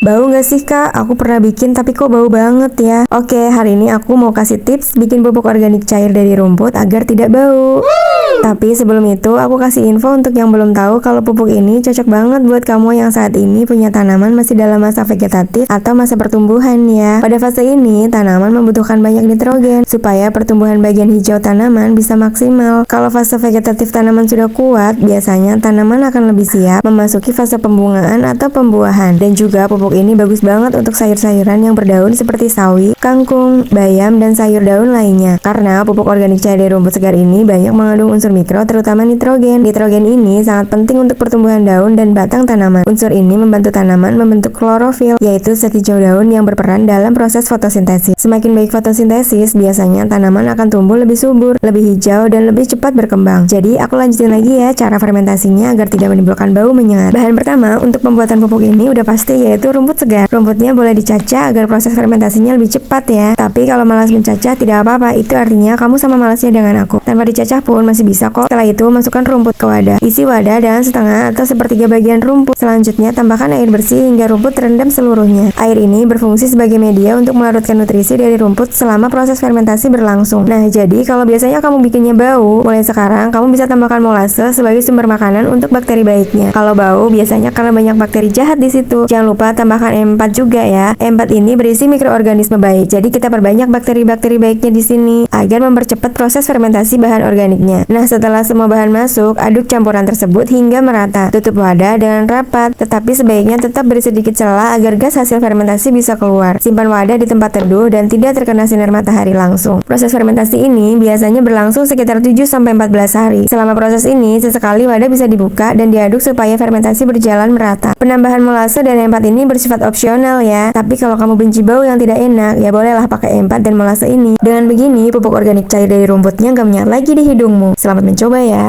Bau nggak sih kak? Aku pernah bikin tapi kok bau banget ya. Oke, hari ini aku mau kasih tips bikin pupuk organik cair dari rumput agar tidak bau. Tapi sebelum itu aku kasih info untuk yang belum tahu kalau pupuk ini cocok banget buat kamu yang saat ini punya tanaman masih dalam masa vegetatif atau masa pertumbuhan ya. Pada fase ini tanaman membutuhkan banyak nitrogen supaya pertumbuhan bagian hijau tanaman bisa maksimal. Kalau fase vegetatif tanaman sudah kuat, biasanya tanaman akan lebih siap memasuki fase pembungaan atau pembuahan. Dan juga pupuk ini bagus banget untuk sayur-sayuran yang berdaun seperti sawi, kangkung, bayam, dan sayur daun lainnya. Karena pupuk organik cair dari rumput segar ini banyak mengandung unsur mikro terutama nitrogen. Nitrogen ini sangat penting untuk pertumbuhan daun dan batang tanaman. Unsur ini membantu tanaman membentuk klorofil, yaitu zat hijau daun yang berperan dalam proses fotosintesis. Semakin baik fotosintesis, biasanya tanaman akan tumbuh lebih subur, lebih hijau, dan lebih cepat berkembang. Jadi aku lanjutin lagi ya cara fermentasinya agar tidak menimbulkan bau menyengat. Bahan pertama untuk pembuatan pupuk ini udah pasti yaitu rumput segar. Rumputnya boleh dicacah agar proses fermentasinya lebih cepat ya. Tapi kalau malas mencacah tidak apa-apa, itu artinya kamu sama malasnya dengan aku. Tanpa dicacah pun masih bisa kok. Setelah itu masukkan rumput ke wadah. Isi wadah dengan setengah atau sepertiga bagian rumput. Selanjutnya tambahkan air bersih hingga rumput terendam seluruhnya. Air ini berfungsi sebagai media untuk melarutkan nutrisi dari rumput selama proses fermentasi berlangsung. Nah, jadi kalau biasanya kamu bikinnya bau, mulai sekarang kamu bisa tambahkan molase sebagai sumber makanan untuk bakteri baiknya. Kalau bau biasanya karena banyak bakteri jahat di situ. Jangan lupa tambahkan E4 juga ya. E4 ini berisi mikroorganisme baik. Jadi kita perbanyak bakteri-bakteri baiknya di sini agar mempercepat proses fermentasi bahan organiknya. Nah, setelah semua bahan masuk, aduk campuran tersebut hingga merata. Tutup wadah dengan rapat, tetapi sebaiknya tetap beri sedikit celah agar gas hasil fermentasi bisa keluar. Simpan wadah di tempat teduh dan tidak terkena sinar matahari langsung. Proses fermentasi ini biasanya berlangsung sekitar 7-14 hari. Selama proses ini, sesekali wadah bisa dibuka dan diaduk supaya fermentasi berjalan merata. Penambahan molase dan E4 ini bersifat opsional ya. Tapi kalau kamu benci bau yang tidak enak, ya bolehlah pakai E4 dan molase ini. Dengan begini, pupuk organik cair dari rumputnya gak menyengat lagi di hidungmu. Selamat mencoba ya.